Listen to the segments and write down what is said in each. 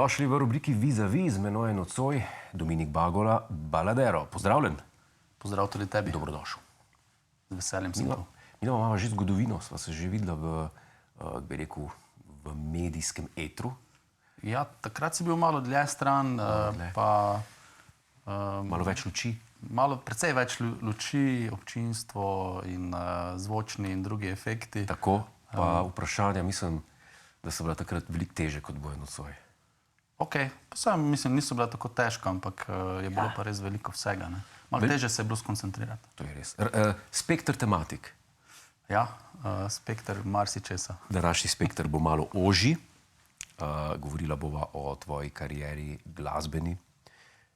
Dobrodošli v rubriki Vis-a-vis, z menoj nocoj Dominik Bagola, Baladero. Pozdravljen. Pozdrav tudi tebi. Dobrodošel. Z veseljem sem tu. Mi imamo že zgodovino, sva se že videla bi rekel, v medijskem etru. Ja, takrat si bil malo dlje stran, pa... Malo več luči. Precej več luči, občinstvo in zvočni in drugi efekti. Tako, pa vprašanja, mislim, da so bila takrat veliko teže, kot bojo nocoj. Ok, pa sam mislim, niso bila tako težka, ampak je bilo pa res veliko vsega. Malo teže se je bilo skoncentrirati. To je res. Spekter tematik. Ja, spekter marsičesa. Današnji spekter bo malo ožji. Govorila bova o tvoji karieri glasbeni.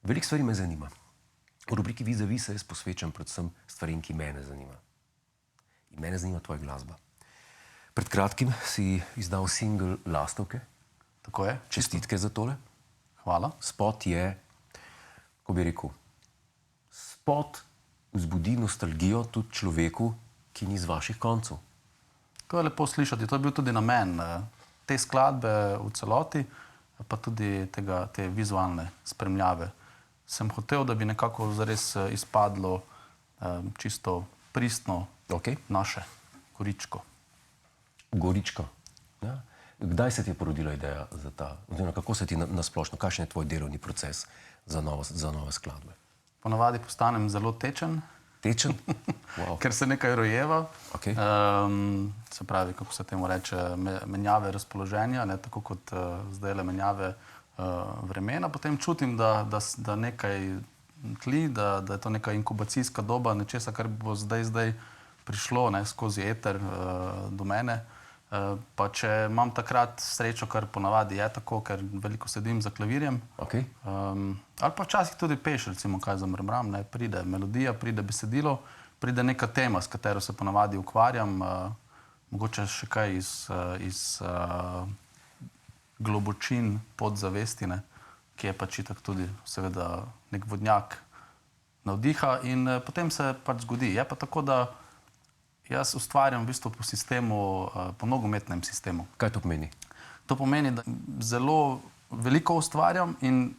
Veliko stvari me zanima. V rubriki Vis-a-vis se jaz posvečam predvsem stvarim, ki mene zanima. In mene zanima tvoja glasba. Pred kratkim si izdal singl Lastovke. Tako je. Čestitke za tole. Hvala. Spot je, kako bi rekel, spot vzbudi nostalgijo tudi človeku, ki ni z vaših koncev. To je lepo slišati. To je bil tudi namen te skladbe v celoti, pa tudi te vizualne spremljave. Sem hotel, da bi nekako zares izpadlo čisto pristno naše Goričko. Goričko. Ja. Kdaj se ti je porodila ideja za ta, oziroma kako se ti nasplošno, kakšen je tvoj delovni proces za nove skladbe? Ponavadi postanem zelo tečen. Tečen? Wow. Ker se nekaj rojeva. Okay. Se pravi, kako se temu reče, menjave razpoloženja, ne tako kot zdajle menjave vremena. Potem čutim, da nekaj tli, da je to neka inkubacijska doba, nečesa, kar bo zdaj prišlo skozi eter do mene. Pa če imam takrat srečo, kar ponavadi je tako, ker veliko sedim za klavirjem, ali pa včasih tudi peš, recimo, kaj zamrmram, pride melodija, pride besedilo, pride neka tema, s katero se ponavadi ukvarjam, mogoče še kaj iz globočin podzavesti, ki je pač itak tudi seveda nek vodnjak navdiha in potem se pač zgodi. Je pa tako, da jaz ustvarjam v bistvu po sistemu, po nogometnem sistemu. Kaj to pomeni? To pomeni, da zelo veliko ustvarjam in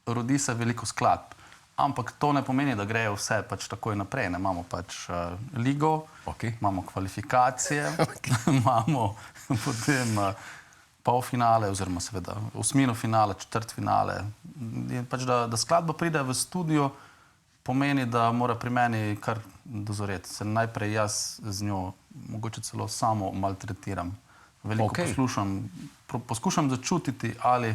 rodi se veliko skladb. Ampak to ne pomeni, da grejo vse pač takoj naprej. Imamo pač ligo, imamo kvalifikacije, imamo potem polfinale oziroma seveda osmino finale, četrtfinale. In pač, da skladba pride v studio, pomeni, da mora pri meni kar dozoreti. Se najprej jaz z njo mogoče celo samo maltretiram. Veliko poslušam, poskušam začutiti, ali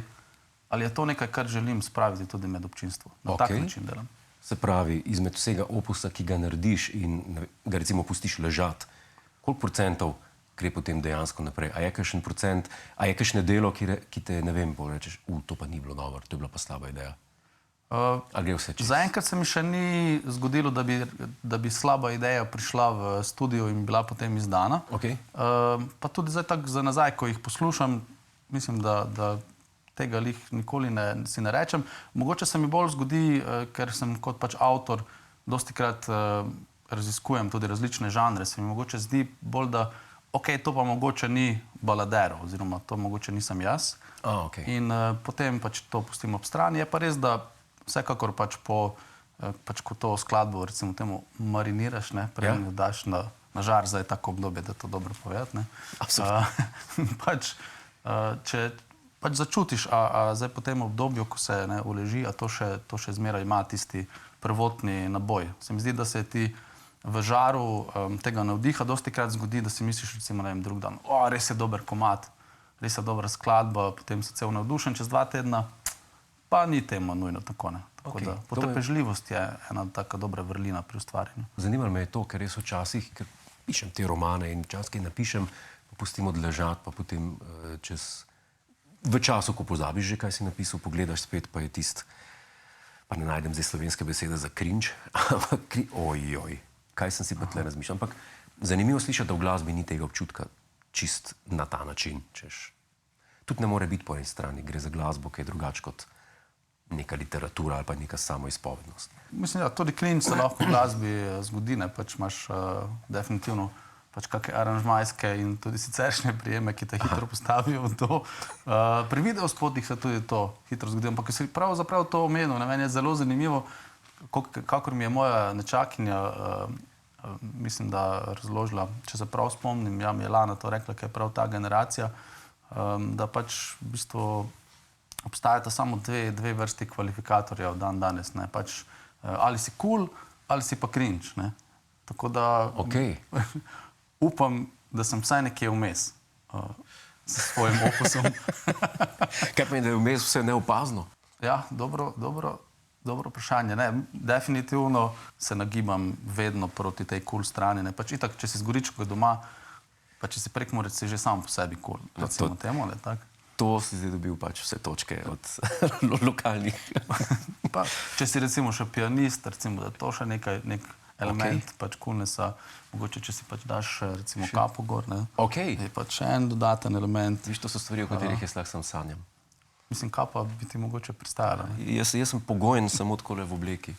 je to nekaj, kar želim spraviti tudi med občinstvo. Na tak način delam. Se pravi, izmed vsega opusa, ki ga narediš in ga recimo pustiš ležati, koliko procentov gre potem dejansko naprej? A je kakšen procent, a je kakšne delo, ki te, ne vem, rečeš, to pa ni bilo dobro, to je bila pa slaba ideja? Zaenkrat se mi še ni zgodilo, da bi slaba ideja prišla v studio in bila potem izdana. Pa tudi zdaj tako za nazaj, ko jih poslušam, mislim, da tega nikoli si ne rečem. Mogoče se mi bolj zgodi, ker sem kot pač avtor dostikrat raziskujem tudi različne žanre, se mi mogoče zdi bolj, da to pa mogoče ni Baladero, oziroma to mogoče nisem jaz. In potem pač to pustim ob strani. Je pa res, da vsekakor pač ko to skladbo, recimo temu, mariniraš, preden jo daš na žar, zdaj je tako obdobje, da je to dobro povedati. Pač, če pač začutiš, a zdaj po tem obdobju, ko se uleži, a to še zmeraj ima tisti prvotni naboj. Se mi zdi, da se ti v žaru tega navdiha dostikrat zgodi, da si misliš, recimo, ne vem, drug dan, res je dober komad, res je dobra skladba, potem si cel navdušen, čez 2 tedna, pa ni temu nujno tako, Tako da potrpežljivost je ena taka dobra vrlina pri ustvarjanju. Zanimalo me je to, ker res včasih, ker pišem te romane in včasih kaj napišem, pa pustim odležati, pa potem v času, ko pozabiš že, kaj si napisal, pogledaš spet, pa je tist, pa ne najdem zdaj slovenske besede za cringe, ampak kaj sem si pa tle razmišljal. Ampak zanimivo slišati, da v glasbi ni tega občutka čist na ta način, češ. Tudi ne more biti po eni strani, gre za glasbo, ki je drugače kot neka literatura ali pa neka samoizpovednost. Mislim, da tudi cringe se lahko v glasbi zgodi, pač imaš definitivno pač kakšne aranžmajske in tudi siceršnje prijeme, ki te hitro postavijo v to. Pri videospotih se tudi to hitro zgodi, ampak si pravzaprav to omenil, meni je zelo zanimivo, kakor mi je moja nečakinja, mislim, da razložila, če se prav spomnim, ja, mi je Lana to rekla, ker je prav ta generacija, da pač v bistvu obstajata samo dve vrsti kvalifikatorjev dan danes, ne, pač ali si cool, ali si pa cringe, ne. Tako da upam, da sem vsaj nekje vmes s svojim opusom. Kaj pomeni, da je vmes vse neopazno? Ja, dobro vprašanje. Ne, definitivno se nagibam vedno proti tej cool strani. Ne. Pač itak, če si z Goričko doma, pa če si Prekmurec, si že sam po sebi cool. Recimo temu, ne, tak. To si zdaj dobil pač vse točke od lokalnih. Pa, če si recimo še pianist, recimo, da je to še nek element pač coolnessa, mogoče, če si pač daš recimo kapo gor, ne, je pač še en dodaten element. Viš, to so stvari, o katerih jaz lahko sam sanjam. Mislim, kapa bi ti mogoče pristajala. Jaz sem pogojen samo takole v obleki.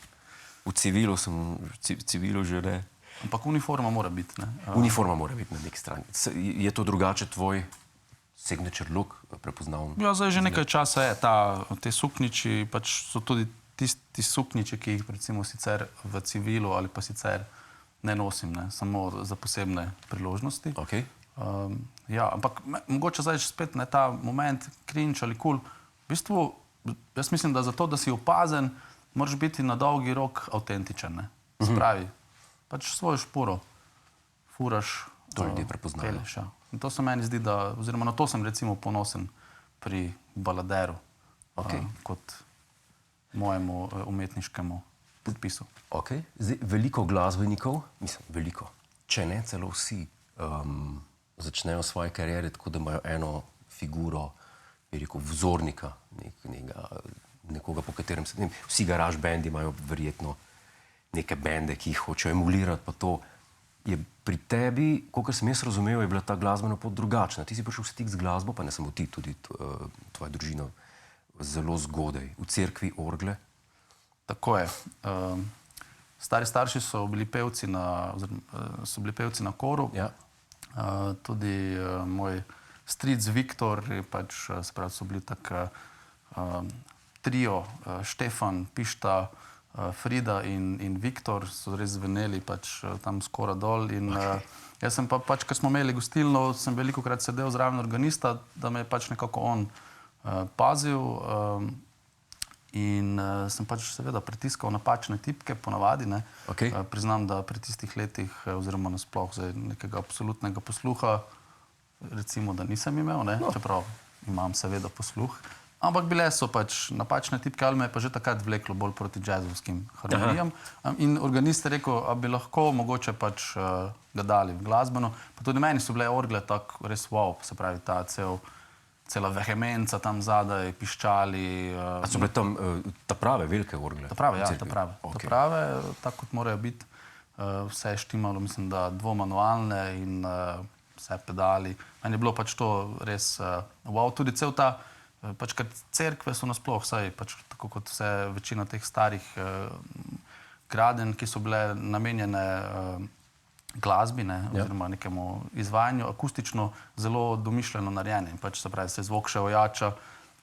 V civilu že ne. Ampak uniforma mora biti, ne? Uniforma mora biti na neki strani. Je to drugače tvoj signature look prepoznavn? Ja, zdaj že nekaj časa je. Te suknjiči pač so tudi tisti suknjiči, ki jih recimo sicer v civilu ali pa sicer ne nosim, ne? Samo za posebne priložnosti. Ja, ampak mogoče zdaj spet ta moment cringe ali cool. V bistvu, jaz mislim, da zato, da si opazen, moraš biti na dolgi rok avtentičen, ne? Spravi, pač svojo špuro furaš. To ljudje prepoznajo. In to se meni zdi, da, oziroma na to sem recimo ponosen pri Baladeru, kot mojemu umetniškemu podpisu. Zdaj, veliko glasbenikov, mislim, veliko, če ne celo vsi, začnejo svoje kariere tako, da imajo eno figuro, bi rekel, vzornika, nekoga, po katerem se, ne vem, vsi garage bendi imajo verjetno neke bende, ki jih hočejo emulirati, pa to je pri tebi, kolikor sem jaz razumel, je bila ta glasbena pot drugačna. Ti si prišel v stik z glasbo, pa ne samo ti, tudi tvoja družina, zelo zgodaj, v cerkvi orgle. Tako je. Stari starši so bili pevci na koru. Tudi moj stric Viktor, pač, se pravi, so bili tak trio, Štefan, Pišta, Frida in Viktor, so res zveneli pač tam skoraj dol. In jaz sem pa pač, ker smo imeli gostilno, sem velikokrat sedel zraven organista, da me je pač nekako on pazil. In sem pač seveda pritiskal napačne tipke, ponavadi, ne. Priznam, da pri tistih letih, oziroma nasploh zdaj nekega absolutnega posluha, recimo, da nisem imel, ne, čeprav imam seveda posluh. Ampak bile so pač napačne tipke, ali me je pa že takrat vleklo bolj proti jazzovskim harmonijam. In organist je rekel, a bi lahko mogoče pač ga dali v glasbeno. Pa tudi meni so bile orgle tako res wow, se pravi ta cela vehemenca tam zadaj, piščali. A so bile tam ta prave velike orgle? Ta prave, ja, ta prave. Ta prave, tako kot morajo biti. Vse je štimalo, mislim, da dvomanualne in vse pedali. Meni je bilo pač to res wow, tudi cel ta, pač ker cerkve so nasploh, vsaj pač tako kot vse večina teh starih gradenj, ki so bile namenjene glasbi, ne, oziroma nekemu izvajanju, akustično zelo domišljeno narejene. In pač se pravi, se zvok še ojača,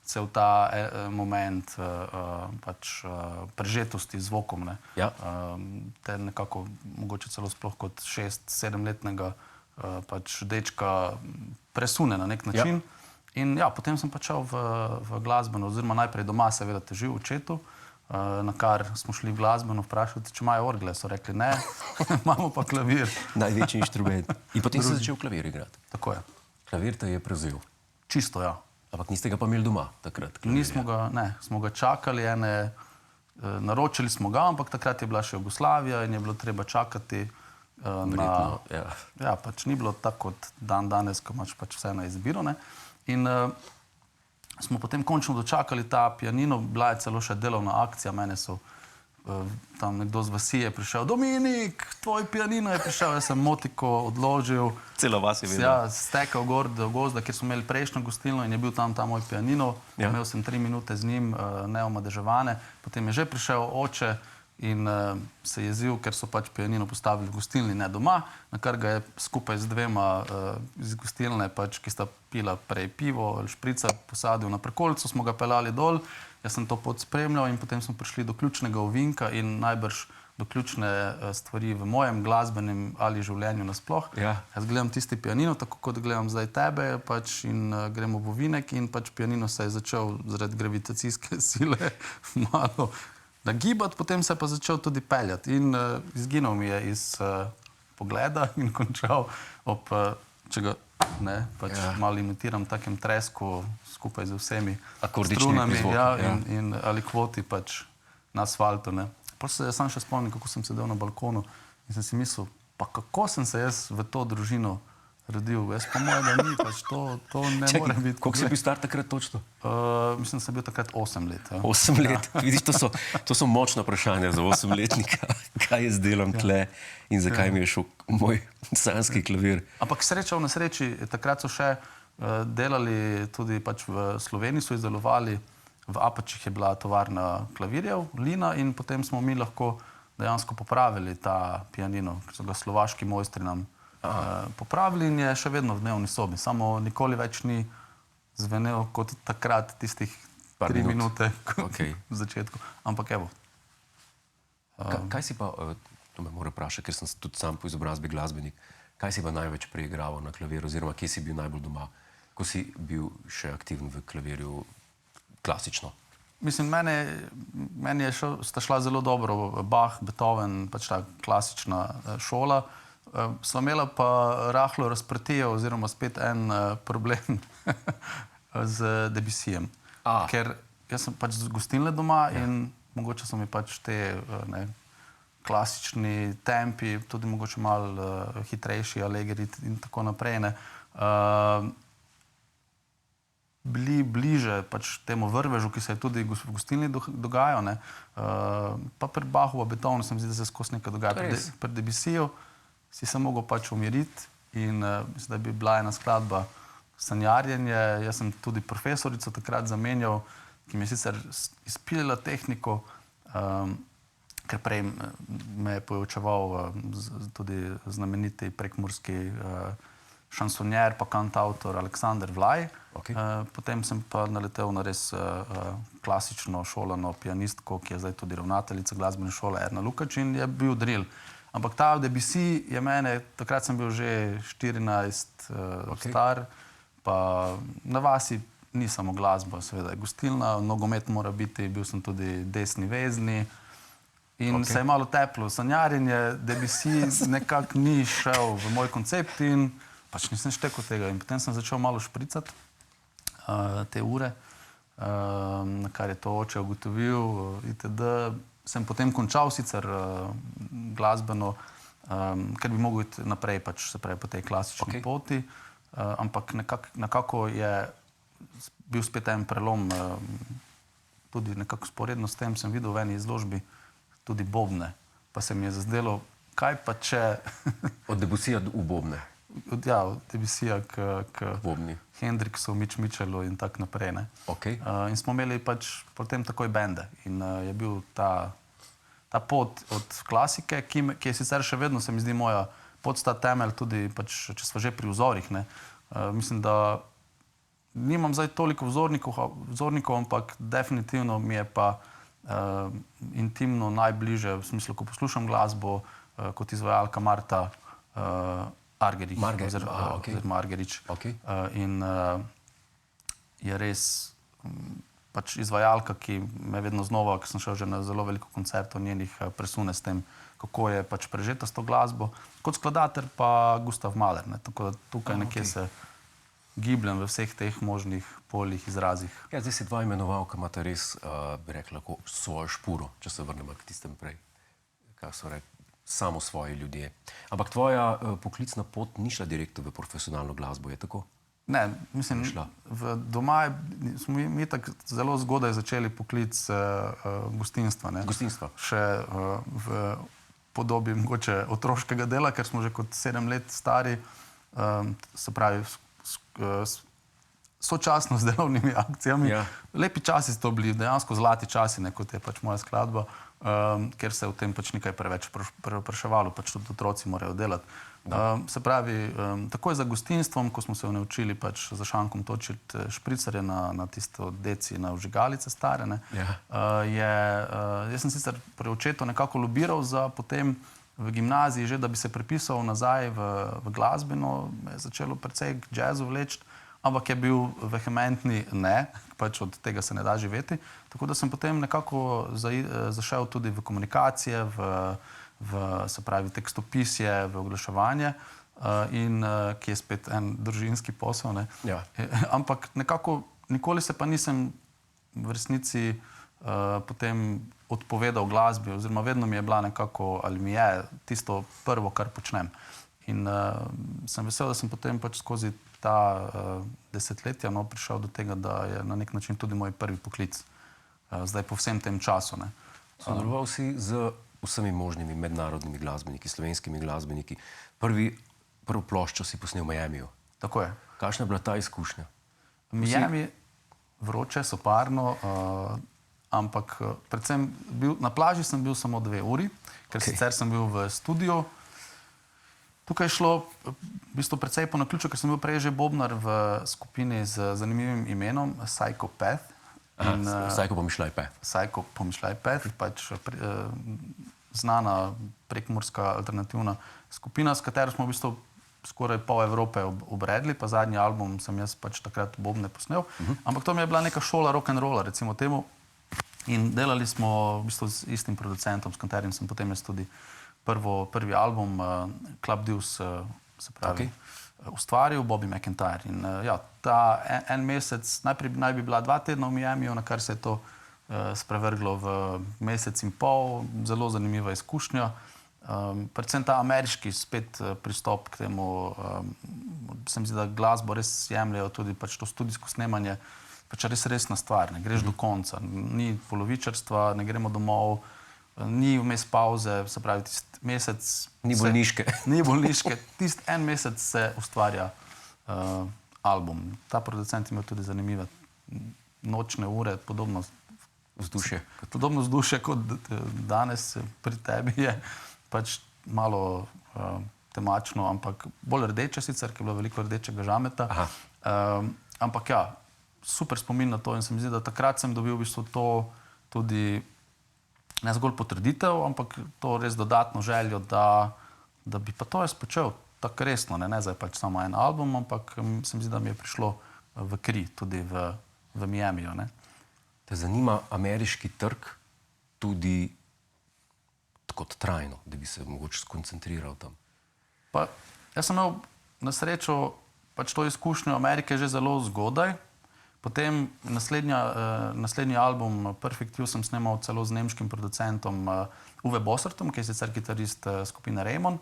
cel ta moment pač prežetosti z zvokom, ne. Te nekako mogoče celo sploh kot 6-7-letnega pač dečka presune na nek način. In ja, potem sem pač šel v glasbeno, oziroma najprej doma seveda težil očetu, na kar smo šli v glasbeno vprašati, če imajo orgle. So rekli ne, imamo pa klavir. Največji inštrument. In potem si začel klavir igrati. Tako je. Klavir te je prevzel. Čisto, ja. Ampak niste ga pa imeli doma takrat? Nismo ga, ne. Smo ga čakali, naročili smo ga, ampak takrat je bila še Jugoslavija in je bilo treba čakati Verjetno, ja. Ja, pač ni bilo tako kot dan danes, ko imaš pač vse na izbiro, ne. In smo potem končno dočakali ta pianino, bila je celo še delovna akcija, mene so tam nekdo z vasi je prišel, Dominik, tvoj pianino je prišel, jaz sem motiko odložil. Cela vas je vedela. Ja, stekel gor do gozda, kjer smo imeli prejšnjo gostilno in je bil tam ta moj pianino. Imel sem 3 minute z njim, neomadeževane. Potem je že prišel oče, in se je jezil, ker so pač pianino postavili v gostilni, ne doma, na kar ga je skupaj z dvema iz gostilne, pač, ki sta pila prej pivo ali šprica, posadil na prikolico, smo ga peljali dol, jaz sem to pot spremljal in potem smo prišli do ključnega ovinka in najbrž do ključne stvari v mojem glasbenem ali življenju nasploh. Ja. Jaz gledam tisti pianino, tako kot gledam zdaj tebe, pač in gremo v ovinek in pač pianino se je začel zaradi gravitacijske sile malo nagibati, potem se je pa začel tudi peljati in izginil mi je iz pogleda in končal ob, če ga ne, pač malo imitiram takem tresku skupaj z vsemi strunami in ali kvoti pač na asfaltu, ne. Pa se sam še spomnim, kako sem sedel na balkonu in sem si mislil, pa kako sem se jaz v to družino rodil. Jaz pa moja, da ni, pač to ne more biti. Koliko si bil star takrat točno? Mislim, da sem bil takrat 8 let. Ja. 8 let. Ja. Vidiš, to so močna vprašanja za 8-letnika. Kaj jaz delam tle in zakaj mi je šel moj sanjski klavir. Ampak sreča v nesreči, takrat so še delali tudi pač v Sloveniji, so izdelovali, v Apačih je bila tovarna klavirjev, Lina, in potem smo mi lahko dejansko popravili ta pianino, ker so ga slovaški mojstri nam popravili in je še vedno v dnevni sobi. Samo nikoli več ni zvenel kot takrat tistih 3 minute v začetku. Ampak evo. Kaj si pa, to me mora vprašati, ker sem tudi sam po izobrazbi glasbenik, kaj si pa največ preigraval na klaviru oziroma kje si bil najbolj doma, ko si bil še aktiven v klavirju klasično? Mislim, meni sta šla zelo dobro Bach, Beethoven, pač ta klasična šola. Sva imela pa rahlo razprtijo oziroma spet en problem z Debussyjem. Ker jaz sem pač z gostilne doma in mogoče so mi pač te klasični tempi, tudi mogoče malo hitrejši, allegri in tako naprej, bili bliže pač temu vrvežu, ki se je tudi v gostilni dogajal. Pa pri Bachu, v Beethovenu se mi zdi, da se skozi nekaj dogaja. Pri Debussyju si se mogel pač umiriti in mislim, da bi bila ena skladba Sanjarjenje. Jaz sem tudi profesorico takrat zamenjal, ki mi je sicer izpilila tehniko, ker prej me je poučeval tudi znameniti prekmurski šansonjer pa kantavtor Aleksander Vlaj. Potem sem pa naletel na res klasično šolano pianistko, ki je zdaj tudi ravnateljica glasbene šole, Erna Lukač, in je bil drill. Ampak ta Debussy je mene, takrat sem bil že 14 star, pa na vasi ni samo glasba, seveda je gostilna, nogomet mora biti, bil sem tudi desni vezni in se je malo teplo. Sanjarjenje, Debussy nekako ni šel v moj koncept in pač nisem štekal tega. In potem sem začel malo špricati te ure, na kar je to oče ugotovil, itd. Sem potem končal sicer glasbeno, ker bi mogel iti naprej, pač se pravi po tej klasični poti, ampak nekako je bil spet en prelom, tudi nekako sporedno s tem sem videl v eni izložbi tudi bobne, pa se mi je zazdelo, kaj pa če... Od Debussyja v bobne? Ja, od Debussyja k Hendriksu, Mitch Mitchellu in tak naprej. In smo imeli pač potem takoj bende in je bil ta pot od klasike, ki je sicer še vedno, se mi zdi, moja pot, sta temelj tudi, pač, če smo že pri vzorih. Mislim, da nimam zdaj toliko vzornikov, ampak definitivno mi je pa intimno najbliže, v smislu, ko poslušam glasbo, kot izvajalka Marta Argerich, oziroma Argerich. In je res pač izvajalka, ki me vedno znova, ker sem šel že na zelo veliko koncertov njenih, presune s tem, kako je pač prežeta s to glasbo. Kot skladatelj pa Gustav Mahler, tako da tukaj nekje se gibljem v vseh teh možnih poljih, izrazih. Ja, zdaj si dva imenoval, ki imata res, bi rekla, svojo špuro, če se vrnemo k tistem prej, kaj so rekli, samo svoji ljudje. Ampak tvoja poklicna pot ni šla direktno v profesionalno glasbo, je tako? Ne, mislim, doma smo mi tako zelo zgodaj začeli poklic gostinstva. Gostinstva. Še v podobi mogoče otroškega dela, ker smo že kot 7 let stari, se pravi, sočasno z delovnimi akcijami. Ja. Lepi časi so to bili, dejansko zlati časi, ne, kot je pač moja skladba, ker se v tem pač nekaj preveč preopraševalo, pač tudi otroci morajo delati. Se pravi, takoj za gostinstvom, ko smo se naučili pač za šankom točiti špricarje na tisto deci, na vžigalice stare, ne, jaz sem sicer pri očetu nekako lobiral za potem v gimnaziji že, da bi se prepisal nazaj v glasbeno, me je začelo precej k jazzu vleči, ampak je bil vehementni ne, pač od tega se ne da živeti. Tako da sem potem nekako zašel tudi v komunikacije, se pravi tekstopisje, v oglaševanje, ki je spet en družinski posel. Ne. Ja. Ampak nekako nikoli se pa nisem v resnici potem odpovedal glasbi, oziroma vedno mi je bila nekako, ali mi je tisto prvo, kar počnem. In sem vesel, da sem potem pač skozi ta desetletja prišel do tega, da je na nek način tudi moj prvi poklic. Zdaj po vsem tem času. Ne. Sodeloval si z vsemi možnimi mednarodnimi glasbeniki, slovenskimi glasbeniki. Prvo ploščo si posnel v Miamiju. Tako je. Kakšna je bila ta izkušnja? Miami, vroče, soparno, ampak predvsem na plaži sem bil samo 2 uri, ker sicer sem bil v studiu. Tukaj je šlo v bistvu precej po naključju, ker sem bil prej že bobnar v skupini z zanimivim imenom Psycho Path. Psycho Pomišljaj Path. Psycho Pomišljaj Path, pač znana prekmurska alternativna skupina, s katero smo v bistvu skoraj pol Evrope obredli, pa zadnji album sem jaz pač takrat bobne posnel. Ampak to mi je bila neka šola rock'n'rolla, recimo temu. In delali smo v bistvu z istim producentom, s katerim sem potem jaz tudi prvi album Club Deuce, se pravi, ustvaril, Bobby McIntyre. In ja, ta en mesec, najprej naj bi bila 2 tedna v Miamiju, na kar se je to sprevrglo v mesec in pol, zelo zanimiva izkušnja. Predvsem ta ameriški spet pristop k temu, se mi zdi, da glasbo res jemljajo tudi pač to studijsko snemanje, pač res resna stvar, ne greš do konca, ni polovičarstva, ne gremo domov, ni vmes pauze, se pravi, tist mesec... Ni bolniške. Ni bolniške, tist en mesec se ustvarja album. Ta producent ima tudi zanimive nočne ure, podobno vzdušje kot danes pri tebi je, pač malo temačno, ampak bolj rdeče sicer, ker je bilo veliko rdečega žameta. Ampak ja, super spomin na to in se mi zdi, da takrat sem dobil v bistvu to tudi ne zgolj potrditev, ampak to res dodatno željo, da bi pa to jaz počel tako resno, ne zdaj pač samo en album, ampak se mi zdi, da mi je prišlo v kri tudi v Miamiju. Ne. Te zanima ameriški trg tudi kot trajno, da bi se mogoče skoncentriral tam? Pa, jaz sem imel na srečo pač to izkušnjo Amerike že zelo zgodaj. Potem naslednji album Perfect You sem snemal celo z nemškim producentom Uwe Bossertom, ki je sicer kitarist skupine Raymond,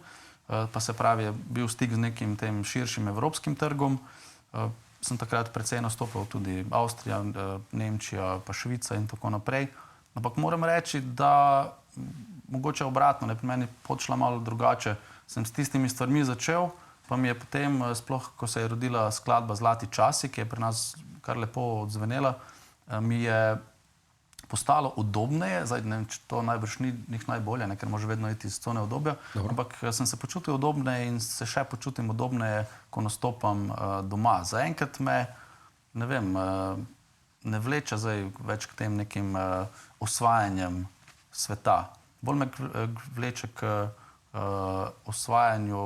pa se pravi, je bil stik z nekim tem širšim evropskim trgom. Sem takrat precej nastopal tudi Avstrija, Nemčija, pa Švica in tako naprej. Ampak moram reči, da mogoče obratno, ne, pri meni pot šla malo drugače. Sem s tistimi stvarmi začel, pa mi je potem, sploh ko se je rodila skladba Zlati časi, ki je pri nas kar lepo odzvenela, mi je postalo udobneje, zdaj ne vem, če to najbrž ni njih najbolje, ne, ker može vedno iti iz cone udobja, ampak sem se počutil udobneje in se še počutim udobneje, ko nastopam doma. Zaenkrat me, ne vem, ne vleče zdaj več k tem nekim osvajanjem sveta. Bolj me vleče k osvajanju,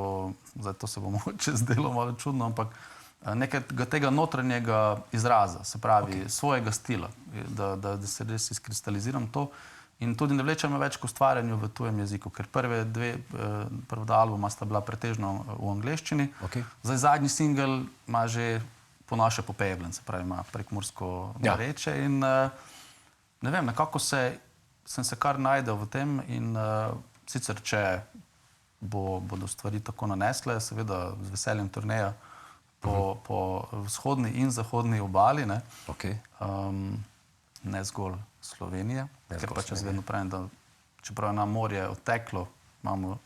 zdaj to se bo mogoče zdelo malo čudno, ampak nekega tega notranjega izraza, se pravi, svojega stila, da se res izkristaliziram to. In tudi ne vleče me več k ustvarjanju v tujem jeziku, ker prva 2 albuma sta bila pretežno v angleščini. Zdaj zadnji singel ima že po naše popejebljen, se pravi, ima prekmursko narečje in ne vem, nekako sem se kar najdel v tem in sicer, če bodo stvari tako nanesle, seveda z veseljem turneja po vzhodni in zahodni obali, ne, ne zgolj Slovenije, ker pač jaz vedno pravim, da čeprav je nam morje odteklo, imamo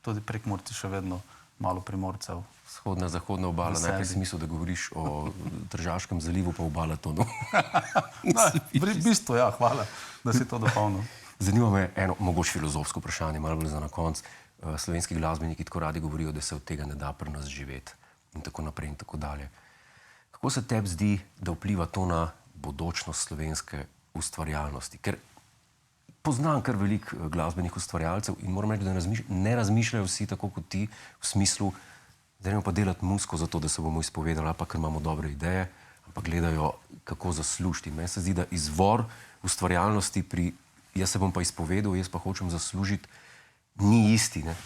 tudi Prekmurci še vedno malo Primorcev Vzhodna, zahodna obala. Najprej si mislil, da govoriš o Tržaškem zalivu, pa o Balatonu. V bistvu, ja, hvala, da si to dopolnil. Zanima me eno mogoče filozofsko vprašanje, malo bolj za na konec. Slovenski glasbeniki tako radi govorijo, da se od tega ne da pri nas živeti in tako naprej in tako dalje. Kako se tebi zdi, da vpliva to na bodočnost slovenske ustvarjalnosti? Ker poznam kar veliko glasbenih ustvarjalcev in moram reči, da ne razmišljajo vsi tako kot ti v smislu, da ne pa delati muziko zato, da se bomo izpovedali, ali pa ker imamo dobre ideje, ampak gledajo, kako zaslužiti. Meni se zdi, da izvor ustvarjalnosti pri jaz se bom pa izpovedal, jaz pa hočem zaslužiti, ni isti, ne?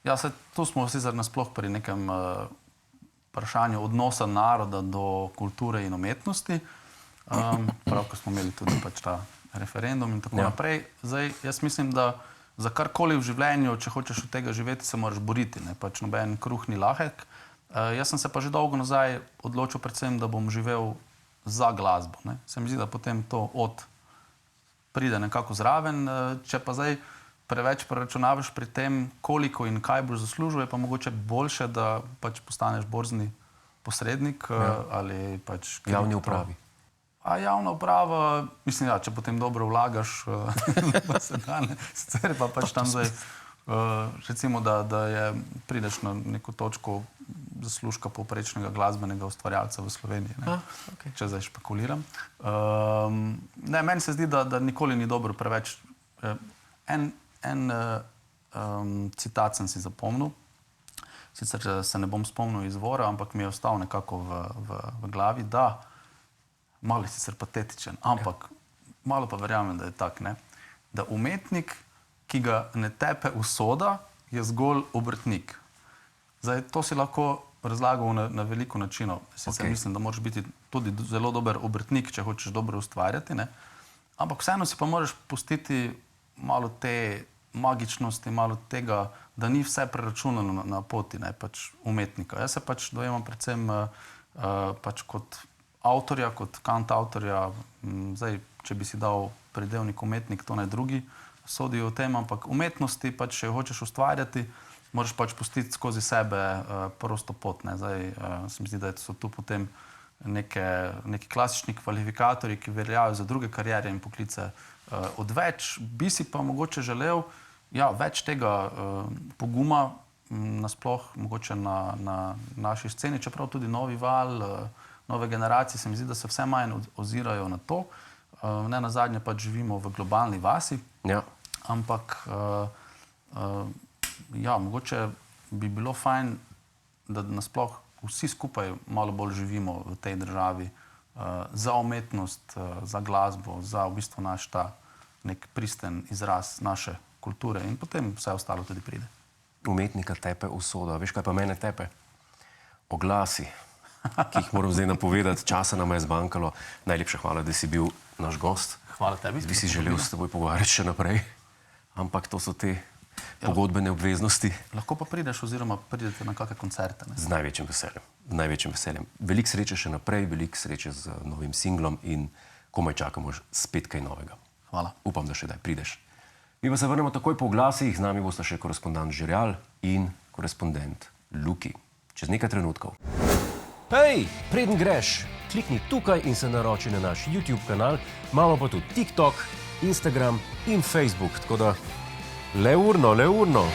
Ja, tu smo vsi nasploh pri nekem vprašanju odnosa naroda do kulture in umetnosti. Prav, ko smo imeli tudi pač ta referendum in tako naprej. Zdaj, jaz mislim, da za karkoli v življenju, če hočeš od tega živeti, se moraš boriti, ne? Pač noben kruh ni lahek. Jaz sem se pa že dolgo nazaj odločil predvsem, da bom živel za glasbo, ne? Se mi zdi, da potem to pride nekako zraven. Če pa zdaj preveč preračunavaš pri tem, koliko in kaj boš zaslužil, je pa mogoče boljše, da pač postaneš borzni posrednik ali pač... Javni upravi. A javna uprava, mislim, ja, če potem dobro vlagaš, pa se da, ne. Sicer pa pač tam zdaj, recimo, da prideš na neko točko zaslužka povprečnega glasbenega ustvarjalca v Sloveniji, ne. Če zdaj špekuliram. Ne, meni se zdi, da nikoli ni dobro preveč. En citat sem si zapomnil, sicer se ne bom spomnil izvora, ampak mi je ostal nekako v glavi, da malo je sicer patetičen, ampak malo pa verjamem, da je tak, ne, da umetnik, ki ga ne tepe usoda, je zgolj obrtnik. Zdaj, to si lahko razlagal na veliko načinov. Sicer mislim, da moraš biti tudi zelo dober obrtnik, če hočeš dobro ustvarjati, ne, ampak vseeno si pa moraš pustiti malo te magičnosti, malo tega, da ni vse preračunano na poti, ne, pač umetnika. Jaz se pač dojemam predvsem pač kot avtorja, kot kantavtorja. Zdaj, če bi si dal pridevnik umetnik, to naj drugi sodijo o tem, ampak umetnosti, pač, če hočeš ustvarjati, moraš pač pustiti skozi sebe prosto pot, ne. Zdaj, se mi zdi, da so tu potem neki klasični kvalifikatorji, ki veljajo za druge kariere in poklice odveč. Bi si pa mogoče želel, ja, več tega poguma, nasploh mogoče na naši sceni, čeprav tudi novi val, nove generacije, se mi zdi, da se vse manj ozirajo na to. Ne nazadnje pač živimo v globalni vasi, ampak ja, mogoče bi bilo fajn, da nasploh vsi skupaj malo bolj živimo v tej državi za umetnost, za glasbo, za v bistvu naš ta nek pristen izraz naše kulture in potem vse ostalo tudi pride. Umetnika tepe usoda. Veš, kaj pa mene tepe? Oglasi, ki jih moram zdaj napovedati, časa nam je zmanjkalo. Najlepša hvala, da si bil naš gost. Hvala tebi. Bi si želel s teboj pogovarjati še naprej, ampak to so te pogodbene obveznosti. Lahko pa prideš oziroma pridete na kakšne koncerte, ne? Z največjim veseljem. Z največjim veseljem. Veliko sreče še naprej, veliko sreče z novim singlom in komaj čakamo spet kaj novega. Hvala. Upam, da še daj prideš. Mi pa se vrnemo takoj po oglasih, z nami bosta še korespondent Žirjal in korespondent Luki. Čez nekaj trenutkov. Hej, preden greš, klikni tukaj in se naroči na naš YouTube kanal, imamo pa tudi TikTok, Instagram in Facebook, tako da le urno.